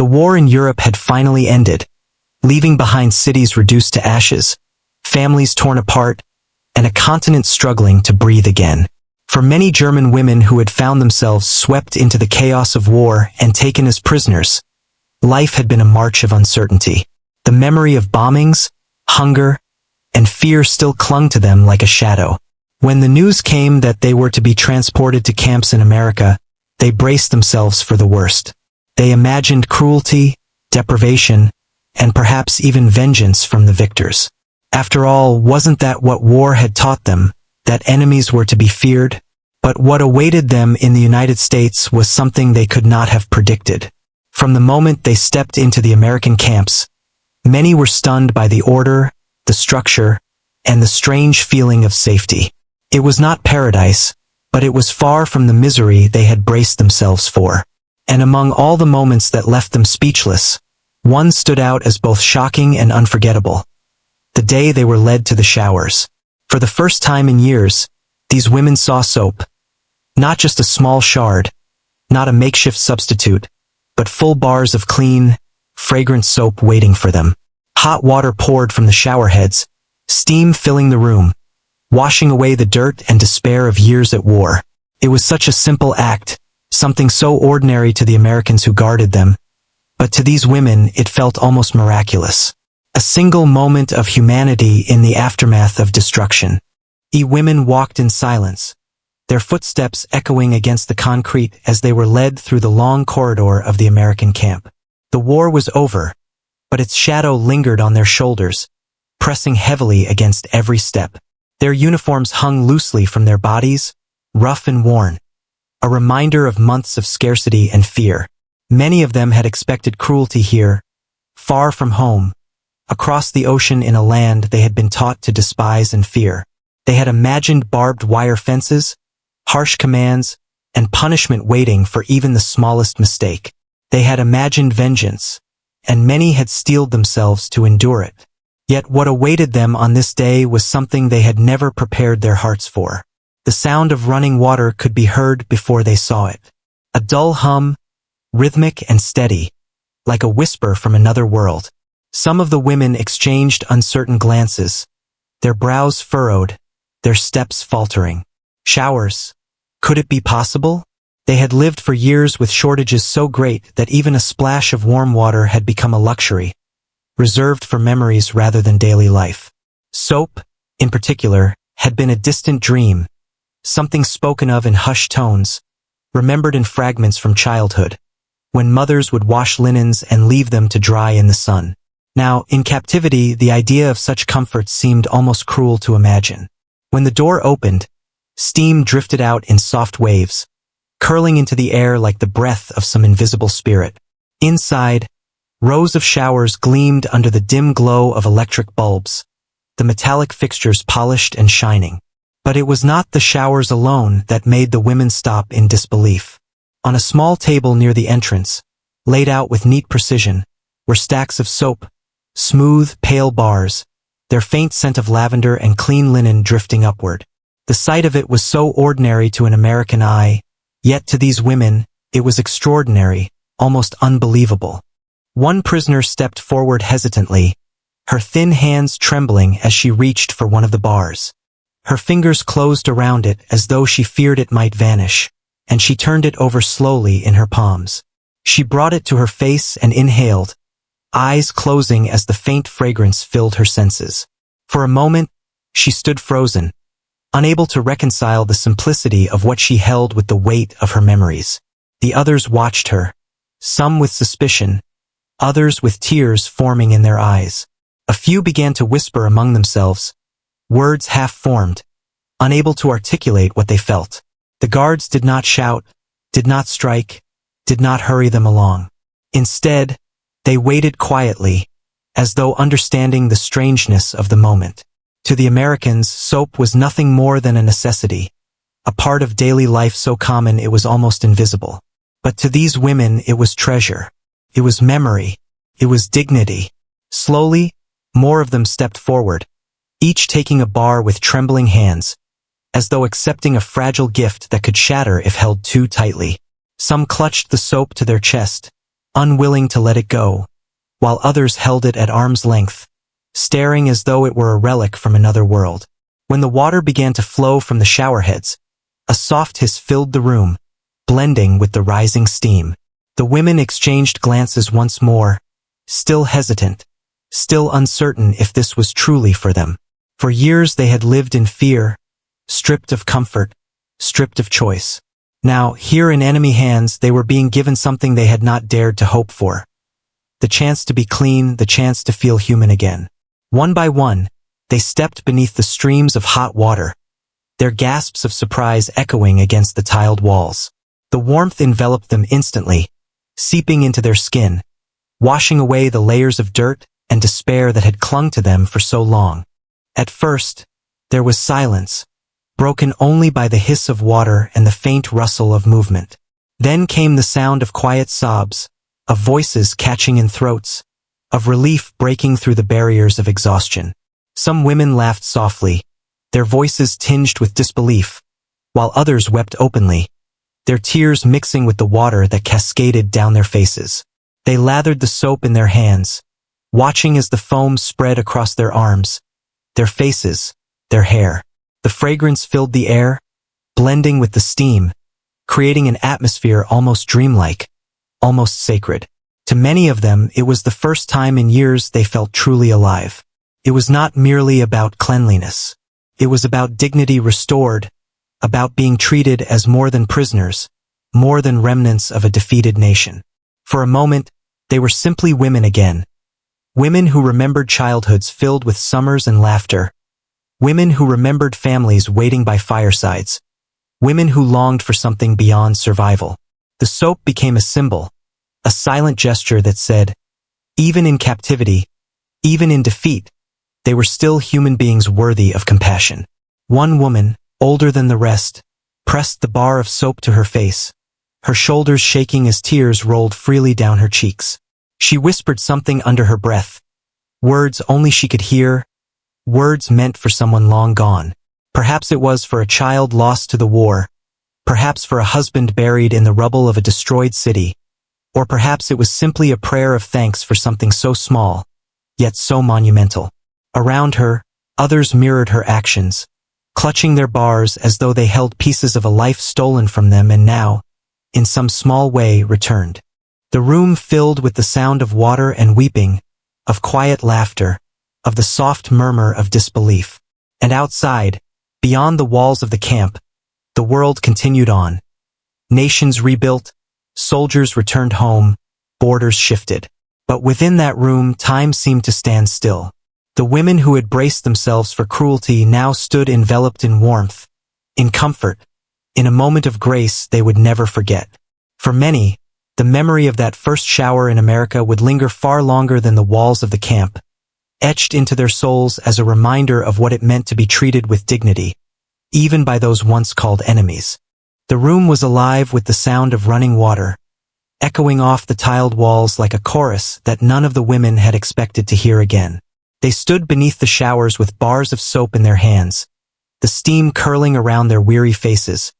The war in Europe had finally ended, leaving behind cities reduced to ashes, families torn apart, and a continent struggling to breathe again. For many German women who had found themselves swept into the chaos of war and taken as prisoners, life had been a march of uncertainty. The memory of bombings, hunger, and fear still clung to them like a shadow. When the news came that they were to be transported to camps in America, they braced themselves for the worst. They imagined cruelty, deprivation, and perhaps even vengeance from the victors. After all, wasn't that what war had taught them, that enemies were to be feared? But what awaited them in the United States was something they could not have predicted. From the moment they stepped into the American camps, many were stunned by the order, the structure, and the strange feeling of safety. It was not paradise, but it was far from the misery they had braced themselves for. And among all the moments that left them speechless, one stood out as both shocking and unforgettable. The day they were led to the showers. For the first time in years, these women saw soap. Not just a small shard, not a makeshift substitute, but full bars of clean, fragrant soap waiting for them. Hot water poured from the shower heads, steam filling the room, washing away the dirt and despair of years at war. It was such a simple act, something so ordinary to the Americans who guarded them, but to these women it felt almost miraculous. A single moment of humanity in the aftermath of destruction. Women walked in silence, their footsteps echoing against the concrete as they were led through the long corridor of the American camp. The war was over, but its shadow lingered on their shoulders, pressing heavily against every step. Their uniforms hung loosely from their bodies, rough and worn, a reminder of months of scarcity and fear. Many of them had expected cruelty here, far from home, across the ocean in a land they had been taught to despise and fear. They had imagined barbed wire fences, harsh commands, and punishment waiting for even the smallest mistake. They had imagined vengeance, and many had steeled themselves to endure it. Yet what awaited them on this day was something they had never prepared their hearts for. The sound of running water could be heard before they saw it. A dull hum, rhythmic and steady, like a whisper from another world. Some of the women exchanged uncertain glances, their brows furrowed, their steps faltering. Showers. Could it be possible? They had lived for years with shortages so great that even a splash of warm water had become a luxury, reserved for memories rather than daily life. Soap, in particular, had been a distant dream, something spoken of in hushed tones, remembered in fragments from childhood, when mothers would wash linens and leave them to dry in the sun. Now, in captivity, the idea of such comforts seemed almost cruel to imagine. When the door opened, steam drifted out in soft waves, curling into the air like the breath of some invisible spirit. Inside, rows of showers gleamed under the dim glow of electric bulbs, the metallic fixtures polished and shining. But it was not the showers alone that made the women stop in disbelief. On a small table near the entrance, laid out with neat precision, were stacks of soap, smooth, pale bars, their faint scent of lavender and clean linen drifting upward. The sight of it was so ordinary to an American eye, yet to these women, it was extraordinary, almost unbelievable. One prisoner stepped forward hesitantly, her thin hands trembling as she reached for one of the bars. Her fingers closed around it as though she feared it might vanish, and she turned it over slowly in her palms. She brought it to her face and inhaled, eyes closing as the faint fragrance filled her senses. For a moment, she stood frozen, unable to reconcile the simplicity of what she held with the weight of her memories. The others watched her, some with suspicion, others with tears forming in their eyes. A few began to whisper among themselves, words half-formed, unable to articulate what they felt. The guards did not shout, did not strike, did not hurry them along. Instead, they waited quietly, as though understanding the strangeness of the moment. To the Americans, soap was nothing more than a necessity, a part of daily life so common it was almost invisible. But to these women it was treasure. It was memory. It was dignity. Slowly, more of them stepped forward, each taking a bar with trembling hands, as though accepting a fragile gift that could shatter if held too tightly. Some clutched the soap to their chest, unwilling to let it go, while others held it at arm's length, staring as though it were a relic from another world. When the water began to flow from the showerheads, a soft hiss filled the room, blending with the rising steam. The women exchanged glances once more, still hesitant, still uncertain if this was truly for them. For years they had lived in fear, stripped of comfort, stripped of choice. Now, here in enemy hands, they were being given something they had not dared to hope for. The chance to be clean, the chance to feel human again. One by one, they stepped beneath the streams of hot water, their gasps of surprise echoing against the tiled walls. The warmth enveloped them instantly, seeping into their skin, washing away the layers of dirt and despair that had clung to them for so long. At first, there was silence, broken only by the hiss of water and the faint rustle of movement. Then came the sound of quiet sobs, of voices catching in throats, of relief breaking through the barriers of exhaustion. Some women laughed softly, their voices tinged with disbelief, while others wept openly, their tears mixing with the water that cascaded down their faces. They lathered the soap in their hands, watching as the foam spread across their arms, their faces, their hair. The fragrance filled the air, blending with the steam, creating an atmosphere almost dreamlike, almost sacred. To many of them, it was the first time in years they felt truly alive. It was not merely about cleanliness. It was about dignity restored, about being treated as more than prisoners, more than remnants of a defeated nation. For a moment, they were simply women again. Women who remembered childhoods filled with summers and laughter. Women who remembered families waiting by firesides. Women who longed for something beyond survival. The soap became a symbol, a silent gesture that said, even in captivity, even in defeat, they were still human beings worthy of compassion. One woman, older than the rest, pressed the bar of soap to her face, her shoulders shaking as tears rolled freely down her cheeks. She whispered something under her breath, words only she could hear, words meant for someone long gone. Perhaps it was for a child lost to the war, perhaps for a husband buried in the rubble of a destroyed city, or perhaps it was simply a prayer of thanks for something so small, yet so monumental. Around her, others mirrored her actions, clutching their bars as though they held pieces of a life stolen from them and now, in some small way, returned. The room filled with the sound of water and weeping, of quiet laughter, of the soft murmur of disbelief. And outside, beyond the walls of the camp, the world continued on. Nations rebuilt, soldiers returned home, borders shifted. But within that room, time seemed to stand still. The women who had braced themselves for cruelty now stood enveloped in warmth, in comfort, in a moment of grace they would never forget. For many, the memory of that first shower in America would linger far longer than the walls of the camp, etched into their souls as a reminder of what it meant to be treated with dignity, even by those once called enemies. The room was alive with the sound of running water, echoing off the tiled walls like a chorus that none of the women had expected to hear again. They stood beneath the showers with bars of soap in their hands, the steam curling around their weary faces,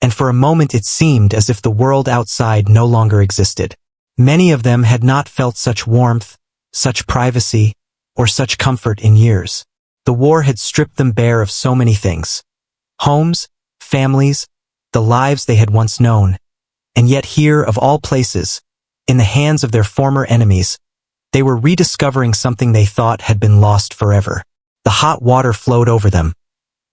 and for a moment it seemed as if the world outside no longer existed. Many of them had not felt such warmth, such privacy, or such comfort in years. The war had stripped them bare of so many things. Homes, families, the lives they had once known. And yet here, of all places, in the hands of their former enemies, they were rediscovering something they thought had been lost forever. The hot water flowed over them,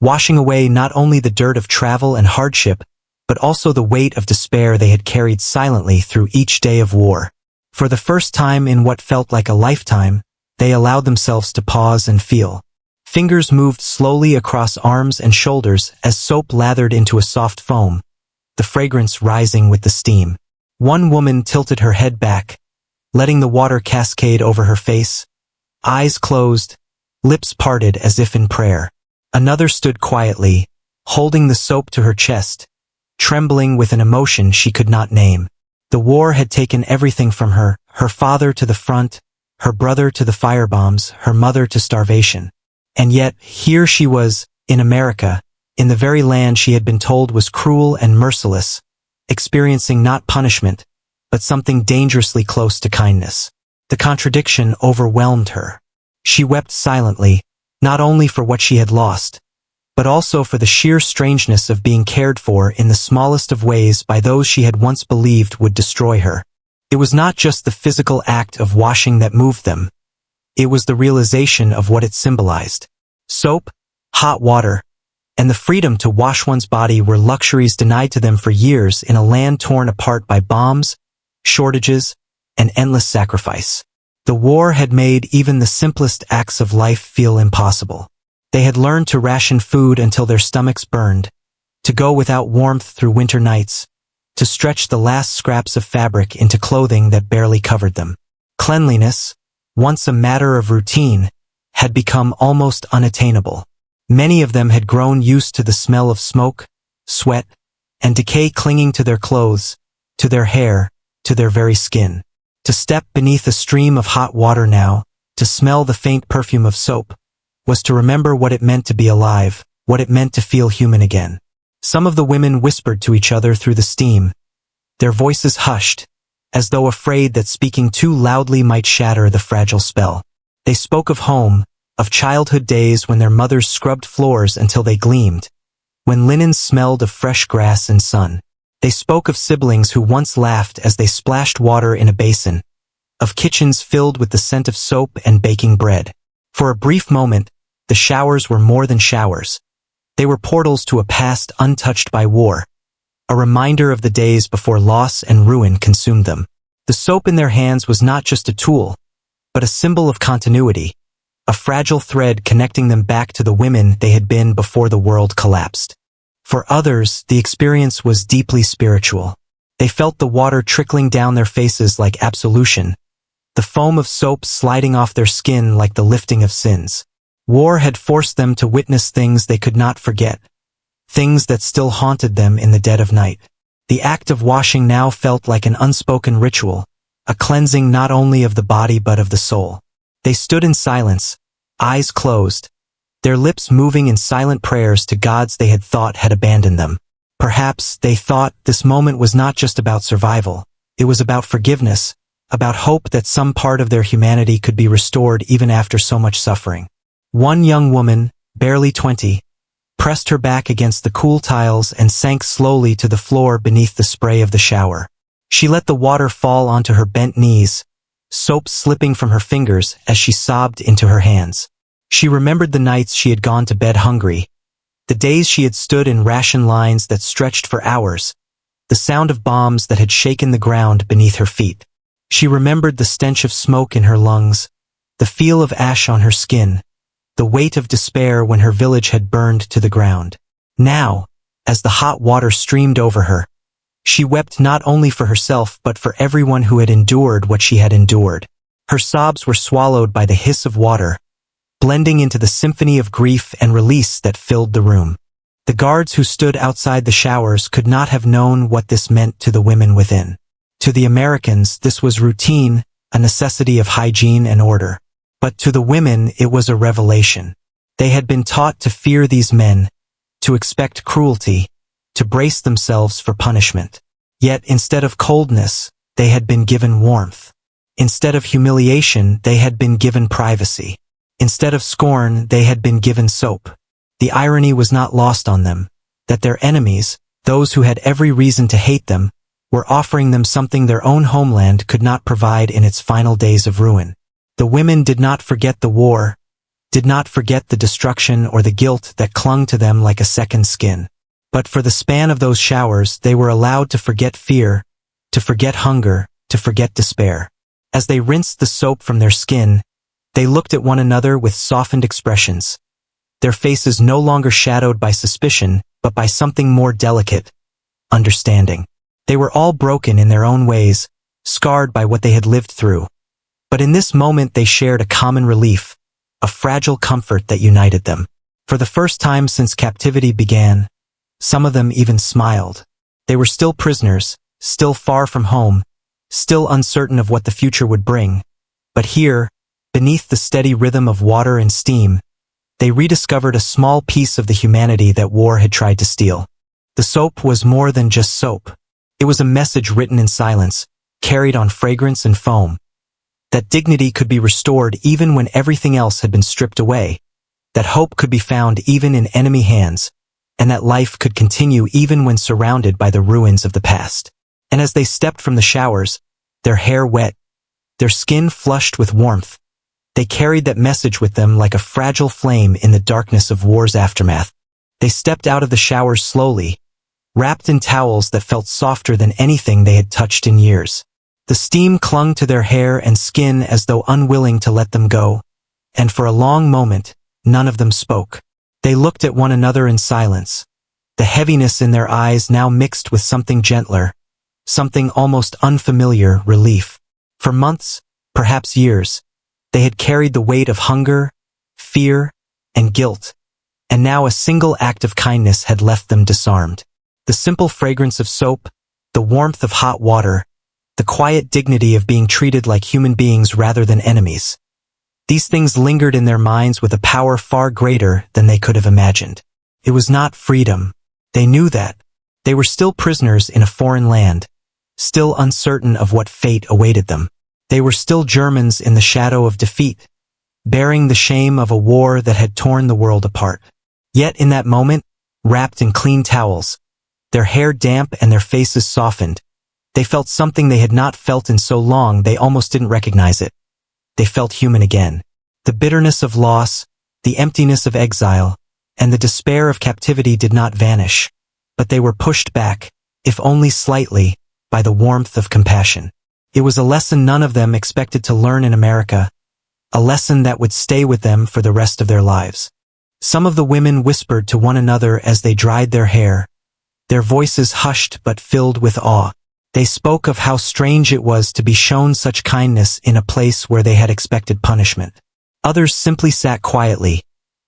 washing away not only the dirt of travel and hardship, but also the weight of despair they had carried silently through each day of war. For the first time in what felt like a lifetime, they allowed themselves to pause and feel. Fingers moved slowly across arms and shoulders as soap lathered into a soft foam, the fragrance rising with the steam. One woman tilted her head back, letting the water cascade over her face, eyes closed, lips parted as if in prayer. Another stood quietly, holding the soap to her chest, trembling with an emotion she could not name. The war had taken everything from her, her father to the front, her brother to the firebombs, her mother to starvation. And yet, here she was, in America, in the very land she had been told was cruel and merciless, experiencing not punishment, but something dangerously close to kindness. The contradiction overwhelmed her. She wept silently, not only for what she had lost, but also for the sheer strangeness of being cared for in the smallest of ways by those she had once believed would destroy her. It was not just the physical act of washing that moved them. It was the realization of what it symbolized. Soap, hot water, and the freedom to wash one's body were luxuries denied to them for years in a land torn apart by bombs, shortages, and endless sacrifice. The war had made even the simplest acts of life feel impossible. They had learned to ration food until their stomachs burned, to go without warmth through winter nights, to stretch the last scraps of fabric into clothing that barely covered them. Cleanliness, once a matter of routine, had become almost unattainable. Many of them had grown used to the smell of smoke, sweat, and decay clinging to their clothes, to their hair, to their very skin. To step beneath a stream of hot water now, to smell the faint perfume of soap, was to remember what it meant to be alive, what it meant to feel human again. Some of the women whispered to each other through the steam, their voices hushed, as though afraid that speaking too loudly might shatter the fragile spell. They spoke of home, of childhood days when their mothers scrubbed floors until they gleamed, when linens smelled of fresh grass and sun. They spoke of siblings who once laughed as they splashed water in a basin, of kitchens filled with the scent of soap and baking bread. For a brief moment, the showers were more than showers. They were portals to a past untouched by war, a reminder of the days before loss and ruin consumed them. The soap in their hands was not just a tool, but a symbol of continuity, a fragile thread connecting them back to the women they had been before the world collapsed. For others, the experience was deeply spiritual. They felt the water trickling down their faces like absolution, the foam of soap sliding off their skin like the lifting of sins. War had forced them to witness things they could not forget, things that still haunted them in the dead of night. The act of washing now felt like an unspoken ritual, a cleansing not only of the body but of the soul. They stood in silence, eyes closed, their lips moving in silent prayers to gods they had thought had abandoned them. Perhaps they thought this moment was not just about survival, it was about forgiveness, about hope that some part of their humanity could be restored even after so much suffering. One young woman, barely 20, pressed her back against the cool tiles and sank slowly to the floor beneath the spray of the shower. She let the water fall onto her bent knees, soap slipping from her fingers as she sobbed into her hands. She remembered the nights she had gone to bed hungry, the days she had stood in ration lines that stretched for hours, the sound of bombs that had shaken the ground beneath her feet. She remembered the stench of smoke in her lungs, the feel of ash on her skin, the weight of despair when her village had burned to the ground. Now, as the hot water streamed over her, she wept not only for herself but for everyone who had endured what she had endured. Her sobs were swallowed by the hiss of water, blending into the symphony of grief and release that filled the room. The guards who stood outside the showers could not have known what this meant to the women within. To the Americans, this was routine, a necessity of hygiene and order. But to the women, it was a revelation. They had been taught to fear these men, to expect cruelty, to brace themselves for punishment. Yet instead of coldness, they had been given warmth. Instead of humiliation, they had been given privacy. Instead of scorn, they had been given soap. The irony was not lost on them, that their enemies, those who had every reason to hate them, were offering them something their own homeland could not provide in its final days of ruin. The women did not forget the war, did not forget the destruction or the guilt that clung to them like a second skin. But for the span of those showers, they were allowed to forget fear, to forget hunger, to forget despair. As they rinsed the soap from their skin, they looked at one another with softened expressions, their faces no longer shadowed by suspicion, but by something more delicate, understanding. They were all broken in their own ways, scarred by what they had lived through. But in this moment they shared a common relief, a fragile comfort that united them. For the first time since captivity began, some of them even smiled. They were still prisoners, still far from home, still uncertain of what the future would bring. But here, beneath the steady rhythm of water and steam, they rediscovered a small piece of the humanity that war had tried to steal. The soap was more than just soap. It was a message written in silence, carried on fragrance and foam. That dignity could be restored even when everything else had been stripped away. That hope could be found even in enemy hands, and that life could continue even when surrounded by the ruins of the past. And as they stepped from the showers, their hair wet, their skin flushed with warmth, they carried that message with them like a fragile flame in the darkness of war's aftermath. They stepped out of the showers slowly, wrapped in towels that felt softer than anything they had touched in years. The steam clung to their hair and skin as though unwilling to let them go, and for a long moment, none of them spoke. They looked at one another in silence, the heaviness in their eyes now mixed with something gentler, something almost unfamiliar, relief. For months, perhaps years, they had carried the weight of hunger, fear, and guilt, and now a single act of kindness had left them disarmed. The simple fragrance of soap, the warmth of hot water, the quiet dignity of being treated like human beings rather than enemies. These things lingered in their minds with a power far greater than they could have imagined. It was not freedom. They knew that. They were still prisoners in a foreign land, still uncertain of what fate awaited them. They were still Germans in the shadow of defeat, bearing the shame of a war that had torn the world apart. Yet in that moment, wrapped in clean towels, their hair damp and their faces softened, they felt something they had not felt in so long they almost didn't recognize it. They felt human again. The bitterness of loss, the emptiness of exile, and the despair of captivity did not vanish, but they were pushed back, if only slightly, by the warmth of compassion. It was a lesson none of them expected to learn in America, a lesson that would stay with them for the rest of their lives. Some of the women whispered to one another as they dried their hair, their voices hushed but filled with awe. They spoke of how strange it was to be shown such kindness in a place where they had expected punishment. Others simply sat quietly,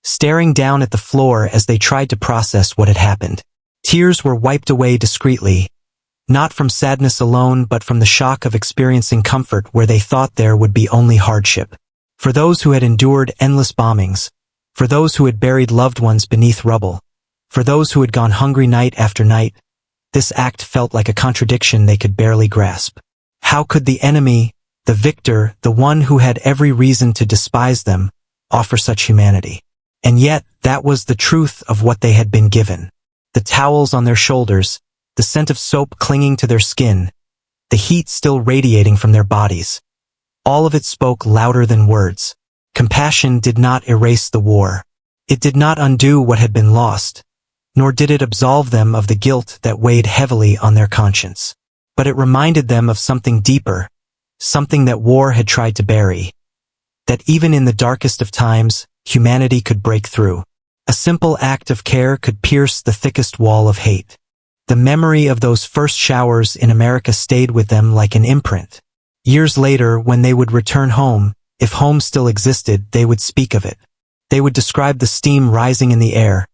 staring down at the floor as they tried to process what had happened. Tears were wiped away discreetly, not from sadness alone but from the shock of experiencing comfort where they thought there would be only hardship. For those who had endured endless bombings, for those who had buried loved ones beneath rubble, for those who had gone hungry night after night, this act felt like a contradiction they could barely grasp. How could the enemy, the victor, the one who had every reason to despise them, offer such humanity? And yet, that was the truth of what they had been given. The towels on their shoulders, the scent of soap clinging to their skin, the heat still radiating from their bodies. All of it spoke louder than words. Compassion did not erase the war. It did not undo what had been lost, nor did it absolve them of the guilt that weighed heavily on their conscience. But it reminded them of something deeper, something that war had tried to bury. That even in the darkest of times, humanity could break through. A simple act of care could pierce the thickest wall of hate. The memory of those first showers in America stayed with them like an imprint. Years later, when they would return home, if home still existed, they would speak of it. They would describe the steam rising in the air,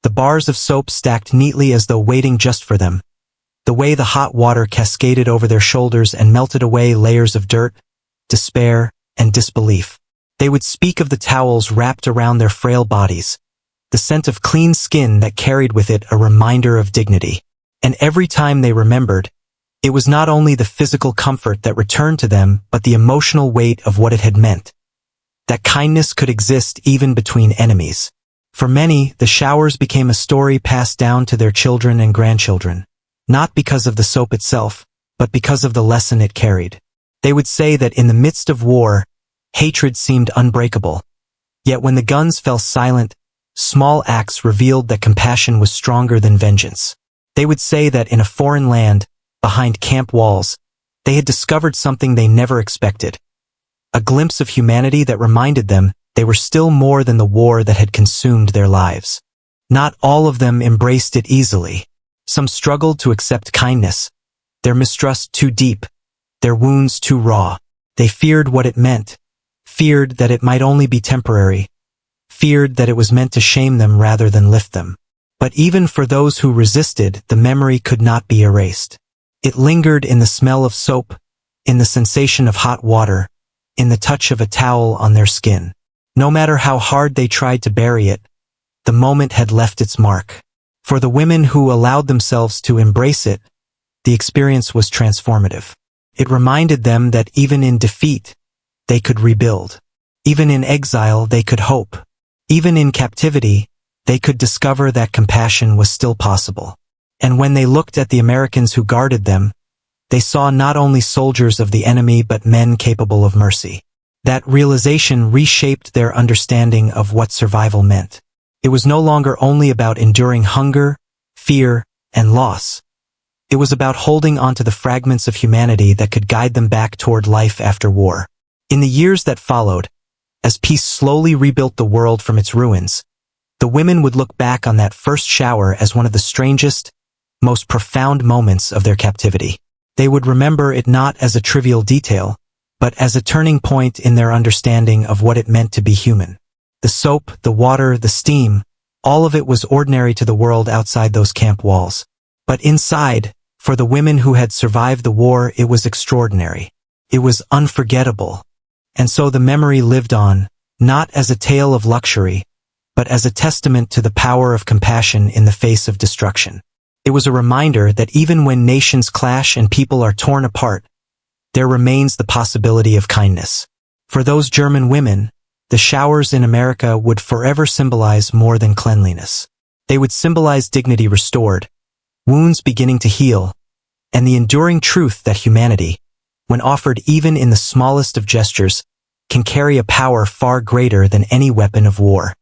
the bars of soap stacked neatly as though waiting just for them, the way the hot water cascaded over their shoulders and melted away layers of dirt, despair, and disbelief. They would speak of the towels wrapped around their frail bodies, the scent of clean skin that carried with it a reminder of dignity. And every time they remembered, it was not only the physical comfort that returned to them, but the emotional weight of what it had meant. That kindness could exist even between enemies. For many, the showers became a story passed down to their children and grandchildren, not because of the soap itself, but because of the lesson it carried. They would say that in the midst of war, hatred seemed unbreakable. Yet when the guns fell silent, small acts revealed that compassion was stronger than vengeance. They would say that in a foreign land, behind camp walls, they had discovered something they never expected. A glimpse of humanity that reminded them they were still more than the war that had consumed their lives. Not all of them embraced it easily. Some struggled to accept kindness, their mistrust too deep, their wounds too raw. They feared what it meant, feared that it might only be temporary, feared that it was meant to shame them rather than lift them. But even for those who resisted, the memory could not be erased. It lingered in the smell of soap, in the sensation of hot water, in the touch of a towel on their skin. No matter how hard they tried to bury it, the moment had left its mark. For the women who allowed themselves to embrace it, the experience was transformative. It reminded them that even in defeat, they could rebuild. Even in exile, they could hope. Even in captivity, they could discover that compassion was still possible. And when they looked at the Americans who guarded them, they saw not only soldiers of the enemy but men capable of mercy. That realization reshaped their understanding of what survival meant. It was no longer only about enduring hunger, fear, and loss. It was about holding onto the fragments of humanity that could guide them back toward life after war. In the years that followed, as peace slowly rebuilt the world from its ruins, the women would look back on that first shower as one of the strangest, most profound moments of their captivity. They would remember it not as a trivial detail, but as a turning point in their understanding of what it meant to be human. The soap, the water, the steam, all of it was ordinary to the world outside those camp walls. But inside, for the women who had survived the war, it was extraordinary. It was unforgettable. And so the memory lived on, not as a tale of luxury, but as a testament to the power of compassion in the face of destruction. It was a reminder that even when nations clash and people are torn apart, there remains the possibility of kindness. For those German women, the showers in America would forever symbolize more than cleanliness. They would symbolize dignity restored, wounds beginning to heal, and the enduring truth that humanity, when offered even in the smallest of gestures, can carry a power far greater than any weapon of war.